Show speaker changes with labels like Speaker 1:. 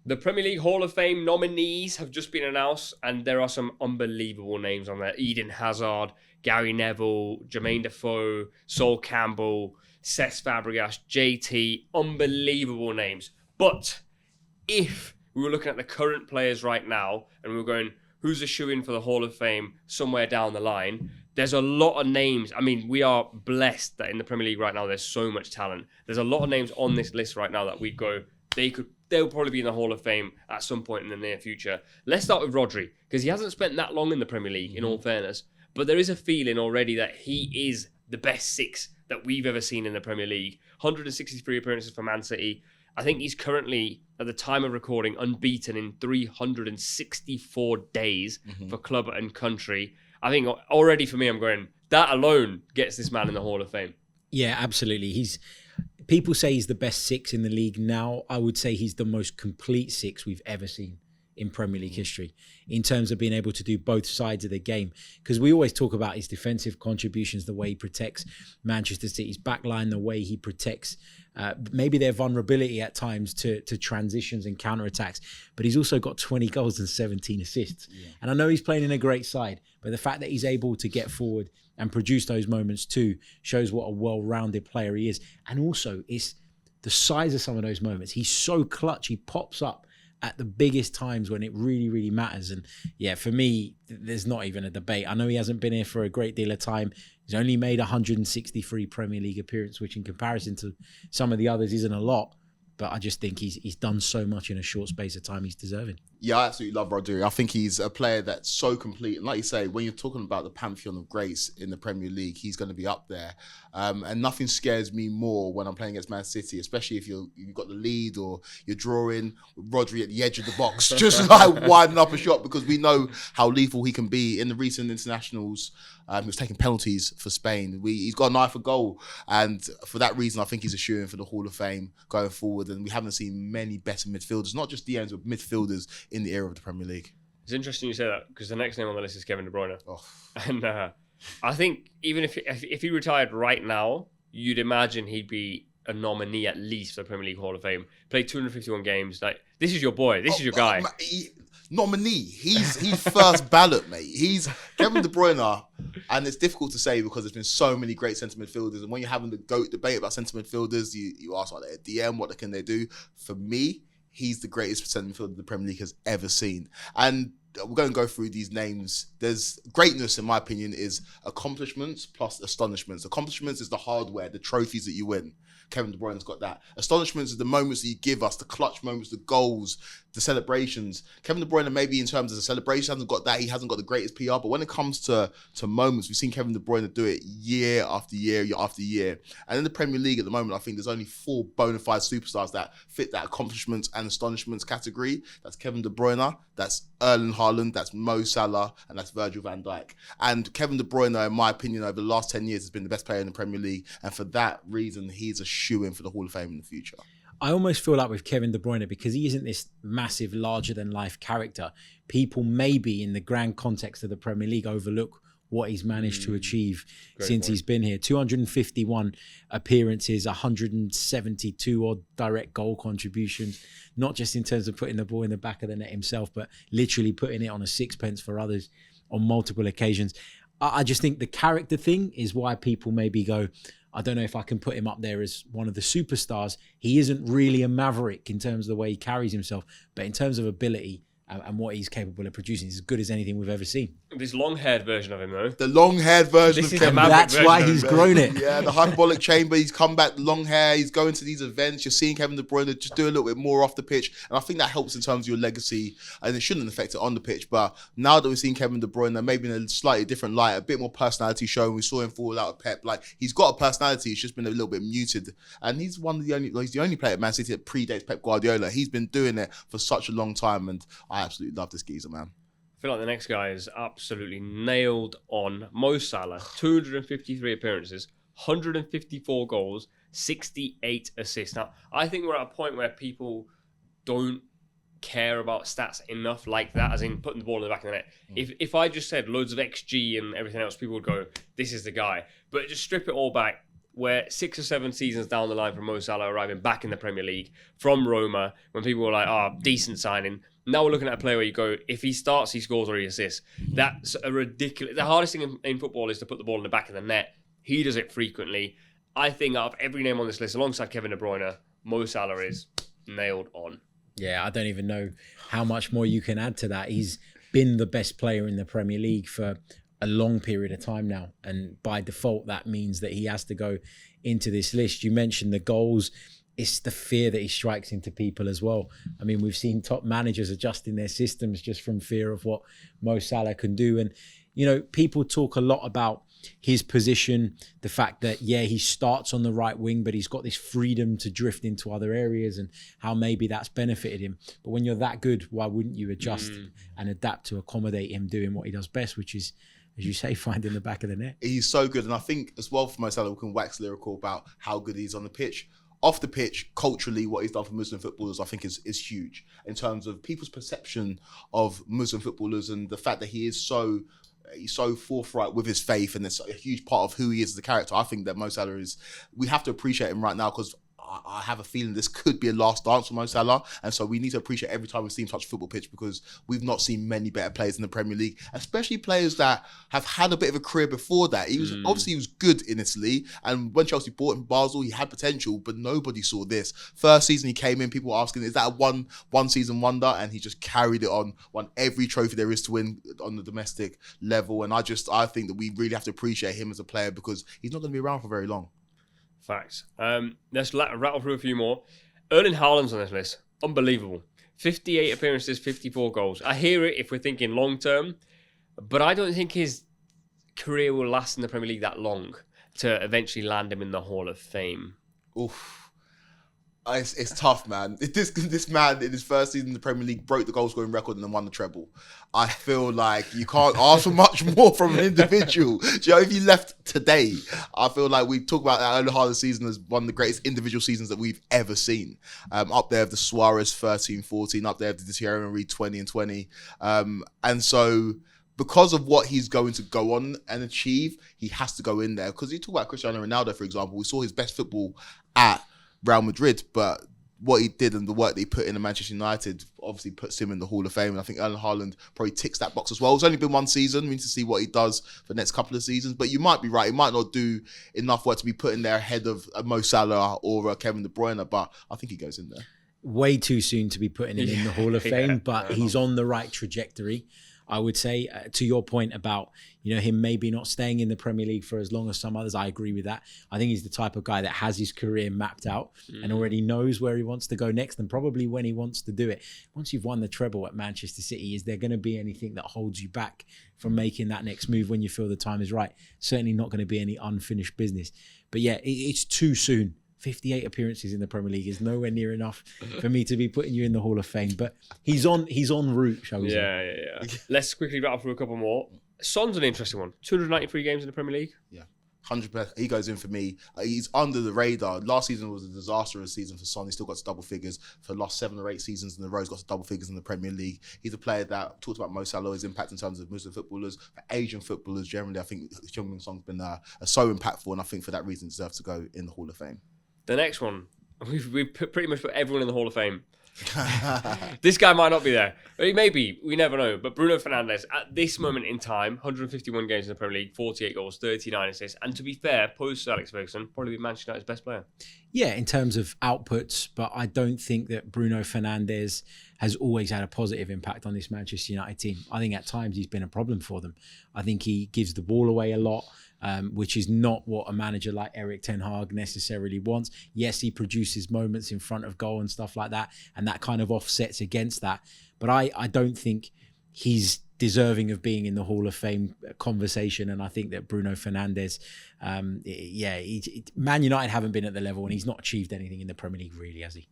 Speaker 1: The Premier League Hall of Fame nominees have just been announced, and there are some unbelievable names on there. Eden Hazard, Gary Neville, Jermaine Defoe, Sol Campbell, Cesc Fabregas, JT, unbelievable names. But if we were looking at the current players right now, and we were going, who's a shoo-in for the Hall of Fame somewhere down the line, there's a lot of names. I mean, we are blessed that in the Premier League right now, there's so much talent. There's a lot of names on this list right now that we go, they'll probably be in the Hall of Fame at some point in the near future. Let's start with Rodri, because he hasn't spent that long in the Premier League, in all fairness. But there is a feeling already that he is the best six that we've ever seen in the Premier League. 163 appearances for Man City. I think he's currently, at the time of recording, unbeaten in 364 days for club and country. I think already for me, I'm going, that alone gets this man in the Hall of Fame.
Speaker 2: Yeah, absolutely. People say he's the best six in the league now. I would say he's the most complete six we've ever seen in Premier League history in terms of being able to do both sides of the game. Because we always talk about his defensive contributions, the way he protects Manchester City's backline, the way he protects maybe their vulnerability at times to transitions and counterattacks. But he's also got 20 goals and 17 assists. Yeah. And I know he's playing in a great side, but the fact that he's able to get forward and produce those moments too shows what a well-rounded player he is. And also, it's the size of some of those moments. He's so clutch. He pops up at the biggest times when it really, really matters. And yeah, for me, there's not even a debate. I know he hasn't been here for a great deal of time. He's only made 163 Premier League appearances, which in comparison to some of the others isn't a lot. But I just think he's done so much in a short space of time. He's deserving.
Speaker 3: Yeah, I absolutely love Rodri. I think he's a player that's so complete. And like you say, when you're talking about the pantheon of greats in the Premier League, he's going to be up there. And nothing scares me more when I'm playing against Man City, especially if you've got the lead or you're drawing with Rodri at the edge of the box, just like winding up a shot, because we know how lethal he can be. In the recent internationals, he was taking penalties for Spain. He's got an eye for goal. And for that reason, I think he's a shoo-in for the Hall of Fame going forward. And we haven't seen many better midfielders, not just DMs, but midfielders in the era of the Premier League.
Speaker 1: It's interesting you say that, because the next name on the list is Kevin De Bruyne.
Speaker 3: Oh.
Speaker 1: And I think even if he retired right now, you'd imagine he'd be a nominee at least for the Premier League Hall of Fame. Played 251 games. Like, this is your boy. This is your guy.
Speaker 3: Nominee. He's first ballot, mate. He's Kevin De Bruyne, and it's difficult to say because there's been so many great centre midfielders. And when you're having the GOAT debate about centre midfielders, you ask, are they a DM? What can they do? For me, he's the greatest centre midfielder the Premier League has ever seen. And we're going to go through these names. There's greatness, in my opinion, is accomplishments plus astonishments. Accomplishments is the hardware, the trophies that you win. Kevin De Bruyne's got that. Astonishments is the moments that you give us, the clutch moments, the goals, the celebrations. Kevin De Bruyne, maybe in terms of the celebration, hasn't got that. He hasn't got the greatest PR. But when it comes to moments, we've seen Kevin De Bruyne do it year after year, year after year. And in the Premier League at the moment, I think there's only 4 bona fide superstars that fit that accomplishments and astonishments category. That's Kevin De Bruyne, that's Erling Haaland, that's Mo Salah, and that's Virgil van Dijk. And Kevin De Bruyne, in my opinion, over the last 10 years has been the best player in the Premier League. And for that reason, he's a shoo-in for the Hall of Fame in the future.
Speaker 2: I almost feel like with Kevin De Bruyne, because he isn't this massive, larger-than-life character, people maybe in the grand context of the Premier League overlook what he's managed to achieve since he's been here. 251 appearances, 172 odd direct goal contributions, not just in terms of putting the ball in the back of the net himself, but literally putting it on a sixpence for others on multiple occasions. I just think the character thing is why people maybe go, I don't know if I can put him up there as one of the superstars. He isn't really a maverick in terms of the way he carries himself, but in terms of ability and what he's capable of producing, he's as good as anything we've ever seen.
Speaker 1: This long-haired version of him, though.
Speaker 3: The long-haired version
Speaker 1: This
Speaker 3: of
Speaker 1: is the
Speaker 3: Kevin.
Speaker 1: Maverick
Speaker 2: That's
Speaker 1: version
Speaker 2: why
Speaker 1: of
Speaker 2: he's
Speaker 1: him,
Speaker 2: grown it.
Speaker 3: Yeah, the hyperbolic chamber. He's come back, long hair. He's going to these events. You're seeing Kevin De Bruyne just do a little bit more off the pitch, and I think that helps in terms of your legacy. And it shouldn't affect it on the pitch. But now that we've seen Kevin De Bruyne, maybe in a slightly different light, a bit more personality showing. We saw him fall out of Pep. Like, he's got a personality. It's just been a little bit muted. And he's he's the only player at Man City that predates Pep Guardiola. He's been doing it for such a long time, and I absolutely love this geezer, man.
Speaker 1: I feel like the next guy is absolutely nailed on. Mo Salah, 253 appearances, 154 goals, 68 assists. Now, I think we're at a point where people don't care about stats enough like that, as in putting the ball in the back of the net. If I just said loads of XG and everything else, people would go, this is the guy. But just strip it all back. we're 6 or 7 seasons down the line from Mo Salah arriving back in the Premier League from Roma, when people were like, decent signing. Now we're looking at a player where you go, if he starts, he scores or he assists. That's a ridiculous... The hardest thing in football is to put the ball in the back of the net. He does it frequently. I think out of every name on this list, alongside Kevin De Bruyne, Mo Salah is nailed on.
Speaker 2: Yeah, I don't even know how much more you can add to that. He's been the best player in the Premier League for a long period of time now. And by default, that means that he has to go into this list. You mentioned the goals. It's the fear that he strikes into people as well. I mean, we've seen top managers adjusting their systems just from fear of what Mo Salah can do. And, you know, people talk a lot about his position, the fact that, yeah, he starts on the right wing, but he's got this freedom to drift into other areas and how maybe that's benefited him. But when you're that good, why wouldn't you adjust and adapt to accommodate him doing what he does best, which is, as you say, finding the back of the net?
Speaker 3: He's so good. And I think as well for Mo Salah, we can wax lyrical about how good he is on the pitch. Off the pitch, culturally, what he's done for Muslim footballers, I think is huge in terms of people's perception of Muslim footballers and the fact that he's so forthright with his faith, and it's a huge part of who he is as a character. I think that Mo Salah we have to appreciate him right now, because I have a feeling this could be a last dance for Mo Salah, and so we need to appreciate every time we see him touch a football pitch, because we've not seen many better players in the Premier League, especially players that have had a bit of a career before that. He was obviously he was good in Italy, and when Chelsea bought him Basel, he had potential, but nobody saw this. First season he came in, people were asking, is that a one season wonder? And he just carried it on, won every trophy there is to win on the domestic level, and I think that we really have to appreciate him as a player, because he's not going to be around for very long.
Speaker 1: Facts. Let's rattle through a few more. Erling Haaland's on this list. Unbelievable. 58 appearances, 54 goals. I hear it if we're thinking long term, but I don't think his career will last in the Premier League that long to eventually land him in the Hall of Fame.
Speaker 3: Oof. It's tough, man. This man in his first season in the Premier League broke the goal scoring record and then won the treble. I feel like you can't ask for much more from an individual. Do you know, if he left today, I feel like we talk about that Erling Haaland season as one of the greatest individual seasons that we've ever seen. Up there with the Suarez 13-14, up there with the Thierry Henry 20 and 20. And so, because of what he's going to go on and achieve, he has to go in there. Because you talk about Cristiano Ronaldo, for example, we saw his best football at Real Madrid, but what he did and the work that he put in at Manchester United obviously puts him in the Hall of Fame. And I think Erling Haaland probably ticks that box as well. It's only been one season. We need to see what he does for the next couple of seasons. But you might be right. He might not do enough work to be put in there ahead of Mo Salah or Kevin De Bruyne, but I think he goes in there.
Speaker 2: Way too soon to be putting him in the Hall of Fame, but he's on the right trajectory. I would say, to your point about, you know, him maybe not staying in the Premier League for as long as some others, I agree with that. I think he's the type of guy that has his career mapped out and already knows where he wants to go next and probably when he wants to do it. Once you've won the treble at Manchester City, is there going to be anything that holds you back from making that next move when you feel the time is right? Certainly not going to be any unfinished business. But yeah, it's too soon. 58 appearances in the Premier League is nowhere near enough for me to be putting you in the Hall of Fame. But he's on route, shall we say?
Speaker 1: Yeah. Let's quickly rattle through a couple more. Son's an interesting one. 293 games in the Premier League.
Speaker 3: Yeah, 100%. He goes in for me. He's under the radar. Last season was a disastrous season for Son. He still got to double figures for the last 7 or 8 seasons in a row. He's got to double figures in the Premier League. He's a player that talked about Mo Salah, his impact in terms of Muslim footballers, for Asian footballers generally. I think Heung-min Son's been so impactful, and I think for that reason deserves to go in the Hall of Fame.
Speaker 1: The next one, we've pretty much put everyone in the Hall of Fame. This guy might not be there, but he may be. We never know. But Bruno Fernandes, at this moment in time, 151 games in the Premier League, 48 goals, 39 assists. And to be fair, post Alex Ferguson, probably Manchester United's best player.
Speaker 2: Yeah, in terms of outputs, but I don't think that Bruno Fernandes has always had a positive impact on this Manchester United team. I think at times he's been a problem for them. I think he gives the ball away a lot. Which is not what a manager like Erik ten Hag necessarily wants. Yes, he produces moments in front of goal and stuff like that, and that kind of offsets against that. But I don't think he's deserving of being in the Hall of Fame conversation, and I think that Bruno Fernandes, Man United haven't been at the level, and he's not achieved anything in the Premier League, really, has he?